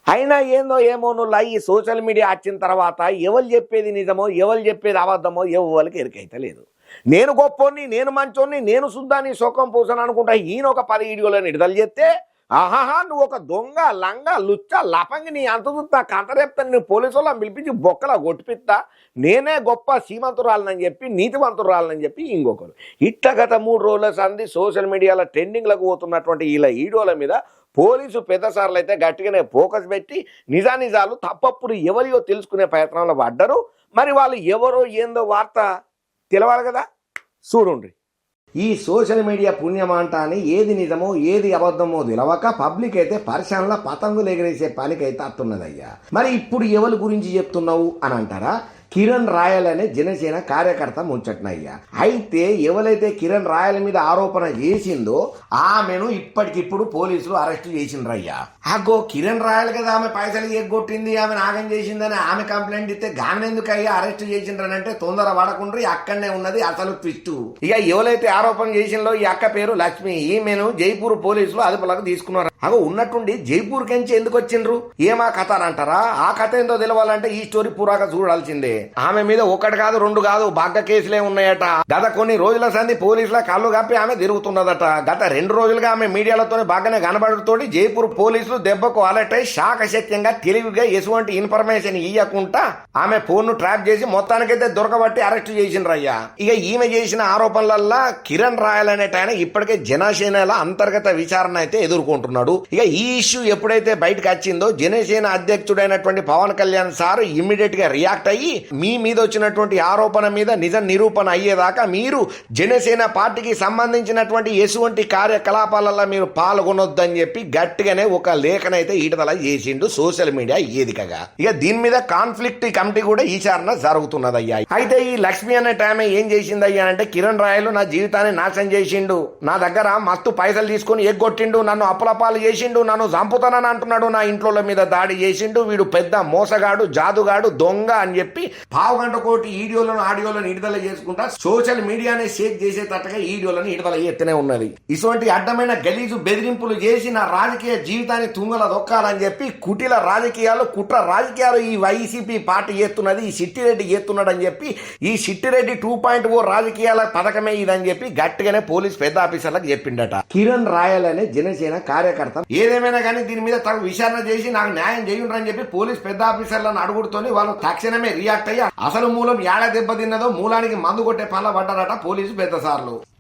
అయినా ఏందో ఏమో నువ్వు ఈ సోషల్ మీడియా వచ్చిన తర్వాత ఎవరు చెప్పేది నిజమో ఎవరు చెప్పేది అబద్ధమో ఎవరికి ఎరికైతే లేదు. నేను గొప్పోని, నేను మంచోని, నేను శుద్ధాన్ని శోకం పూసని అనుకుంటా ఈయన ఒక 10 వీడియోలను విడుదల చేస్తే ఆహాహా నువ్వు ఒక దొంగ లంగ లుచ్చ లపంగి నీ అంత చూస్తా కంటరేపుతా నేను పోలీసు వాళ్ళని పిలిపించి బొక్కలా కొట్టిపిస్తా నేనే గొప్ప సీమంతురాలనని చెప్పి నీతివంతురాలనని చెప్పి ఇంకొకరు ఇట్లా గత 3 రోజుల సంది సోషల్ మీడియాలో ట్రెండింగ్లకు పోతున్నటువంటి ఇలా వీడియోల మీద పోలీసు పెద్దసార్లు అయితే గట్టిగానే ఫోకస్ పెట్టి నిజానిజాలు తప్పప్పుడు ఎవరియో తెలుసుకునే ప్రయత్నంలో పడ్డరు. మరి వాళ్ళు ఎవరో ఏందో వార్త తెలవాలి కదా, చూడండి. ఈ సోషల్ మీడియా పుణ్యమంట అని ఏది నిజమో ఏది అబద్ధమో తెలవక పబ్లిక్ అయితే పరిశ్రమల పతంగులు ఎగరేసే పనికైతే అత్తున్నదయ్యా. మరి ఇప్పుడు ఎవరి గురించి చెప్తున్నావు అని అంటారా? కిరణ్ రాయల్ అనే జనసేన కార్యకర్త ముచ్చట్నయ్యా. అయితే ఎవరైతే కిరణ్ రాయల్ మీద ఆరోపణ చేసిందో ఆమెను ఇప్పటికిప్పుడు పోలీసులు అరెస్ట్ చేసిండ్రయ్యా. అగో కిరణ్ రాయల్ కదా ఆమె పైసలు ఎగ్గొట్టింది, ఆమె నాగం చేసిందని ఆమె కంప్లైంట్ ఇస్తే గామెనెందుకు అయ్యా అరెస్ట్ చేసిండ్రనంటే తొందర పడకుండా అక్కడనే ఉన్నది అసలు ట్విస్ట్. ఇక ఎవరైతే ఆరోపణ చేసిందో ఈ అక్క పేరు లక్ష్మి, ఈమెను జైపూర్ పోలీసులు అదుపులోకి తీసుకున్నారు. అగో ఉన్నట్టుండి జైపూర్ కెంచి ఎందుకు వచ్చిండ్రు ఏమా కథ అని అంటారా? ఆ కథ ఏందో తెలవాలంటే ఈ స్టోరీ పూరాగా చూడాల్సిందే. ఆమె మీద 1 కాదు 2 కాదు బాగా కేసులే ఉన్నాయట. గత కొన్ని రోజుల సంది పోలీసుల కళ్ళు కప్పి ఆమె తిరుగుతున్నదట. గత 2 రోజులుగా ఆమె మీడియాలతో బాగానే కనబడుతోటి జైపూర్ పోలీసులు దెబ్బకు అలర్ట్ అయి శాకశక్యంగా తెలివిగా ఎటువంటి ఇన్ఫర్మేషన్ ఇవ్వకుండా ఆమె ఫోన్ ను ట్రాప్ చేసి మొత్తానికైతే దొరకబట్టి అరెస్ట్ చేసిండ్రయ్యా. ఇక ఈమె చేసిన ఆరోపణలల్లా కిరణ్ రాయల్ అనేట ఆయన ఇప్పటికే జనసేనల అంతర్గత విచారణ అయితే ఎదుర్కొంటున్నాడు. ఇక ఈ ఇష్యూ ఎప్పుడైతే బయటకు వచ్చిందో జనసేన అధ్యక్షుడైనటువంటి పవన్ కళ్యాణ్ సార్ ఇమ్మీడియట్ గా రియాక్ట్ అయ్యి మీ మీద వచ్చినటువంటి ఆరోపణ మీద నిజ నిరూపణ అయ్యేదాకా మీరు జనసేన పార్టీకి సంబంధించినటువంటి ఎటువంటి కార్యకలాపాలలో మీరు పాల్గొనొద్దని చెప్పి గట్టిగానే ఒక లేఖనైతే ఈటదల చేసిండు సోషల్ మీడియా వేదికగా. ఇక దీని మీద కాన్ఫ్లిక్ట్ కమిటీ కూడా విచారణ జరుగుతున్నదయ్యా. అయితే ఈ లక్ష్మి అనే ఆమె ఏం చేసిందయ్యా అంటే కిరణ్ రాయలు నా జీవితాన్ని నాశనం చేసిండు, నా దగ్గర మస్తు పైసలు తీసుకుని ఎగ్గొట్టిండు, నన్ను అప్పులపాలు చేసిండు, నన్ను చంపుతానని అంటున్నాడు, నా ఇంట్లో మీద దాడి చేసిండు, వీడు పెద్ద మోసగాడు జాదుగాడు దొంగ అని చెప్పి 1/2 గంట కోటి వీడియోలను ఆడియోలను విడుదల చేసుకుంటా సోషల్ మీడియానే షేక్ చేసేటట్టుగా వీడియోలను విడుదల చేస్తూనే ఉన్నది. ఇటువంటి అడ్డమైన గలీజు బెదిరింపులు చేసి నా రాజకీయ జీవితాన్ని తుంగల దొక్కాలని చెప్పి కుటిల రాజకీయాలు కుట్ర రాజకీయాలు ఈ వైసీపీ పార్టీ చేస్తున్నది, ఈ సిట్టిరెడ్డి చేస్తున్నాడు అని చెప్పి ఈ సిట్టిరెడ్డి 2.0 రాజకీయాల పథకమే ఇదని చెప్పి గట్టిగానే పోలీస్ పెద్ద ఆఫీసర్లకు చెప్పిండట. కిరణ్ రాయల్ అనే జనసేన కార్యకర్త ఏదేమైనా కానీ దీని మీద తగు విచారణ చేసి నాకు న్యాయం చేయండి చెప్పి పోలీస్ పెద్ద ఆఫీసర్లను అడుగుడుతోని వాళ్ళు తక్షణమే రియాక్ట్ అయ్యి అసలు మూలం ఏడ దెబ్బతిన్నదో మూలానికి మందు కొట్టే పనుల పడ్డారట పోలీసు పెద్ద సార్లు.